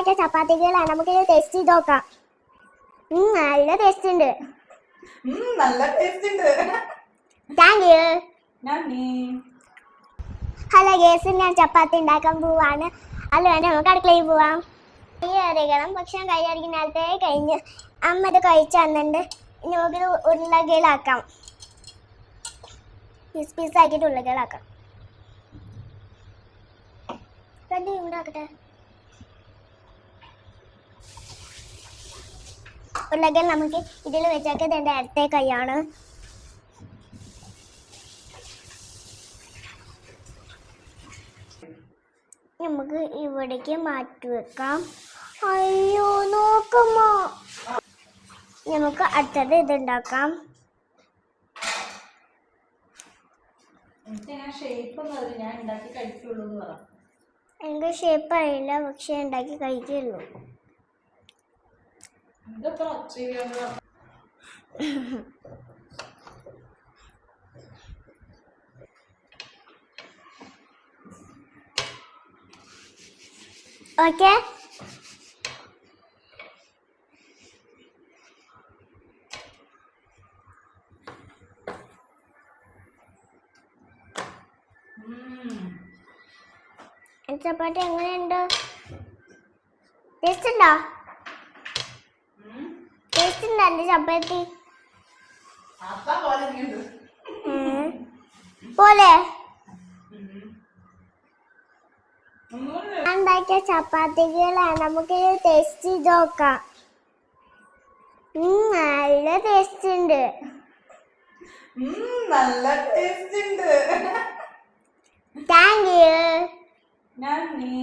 ഉണ്ടാക്കിയ ചപ്പാത്തികളാണ്. നമുക്ക് ടേസ്റ്റ് ചെയ്ത് നോക്കാം. നല്ല ടേസ്റ്റ് ഉണ്ട്. നല്ല ടേസ്റ്റ് ഉണ്ട്. Thank you. ഹലോ ഗേസ്, ഞാൻ ചപ്പാത്തി ഉണ്ടാക്കാൻ പോവാണ്. അല്ല വേണ്ട, നമുക്ക് അടുക്കളയിൽ പോവാം. കൈ അറിയിക്കണം. ഭക്ഷണം കൈയടിക്കുന്ന നേരത്തെ കഴിഞ്ഞ് അമ്മ ഇത് കഴിച്ചു തന്നിട്ടുണ്ട്. ഇനി നമുക്കിത് ഉരുളകളാക്കാം. പീസ് പീസ് ആക്കിയിട്ട് ഉരുളകളാക്കാം. ഉണ്ടാക്കട്ടെ. ഉരുളകൾ നമുക്ക് ഇതിൽ വെച്ചൊക്കെ ഇതിൻ്റെ അടുത്ത കൈയാണ്. നമുക്ക് ഇവിടേക്ക് മാറ്റി വെക്കാം. അയ്യോ നോക്കുമോ. നമുക്ക് അടുത്തത് ഇതുണ്ടാക്കാം. എനിക്ക് ഷേപ്പ് അറിയില്ല, പക്ഷെ ഉണ്ടാക്കി കഴിക്കുള്ളൂ. ഓക്കെ, ചപ്പാത്തി എങ്ങനെയുണ്ട്? ടേസ്റ്റ് ഉണ്ടോ? ടേസ്റ്റ് ഉണ്ടോ എന്റെ ചപ്പാത്തി? പോലെ ഉണ്ടാക്കിയ ചപ്പാത്തികളാണ്. നമുക്ക് ടേസ്റ്റ് ചെയ്ത് നോക്കാം. നല്ല ടേസ്റ്റ് ഉണ്ട്. നല്ല ടേസ്റ്റ് ഉണ്ട്. Thank you. നന്ദി.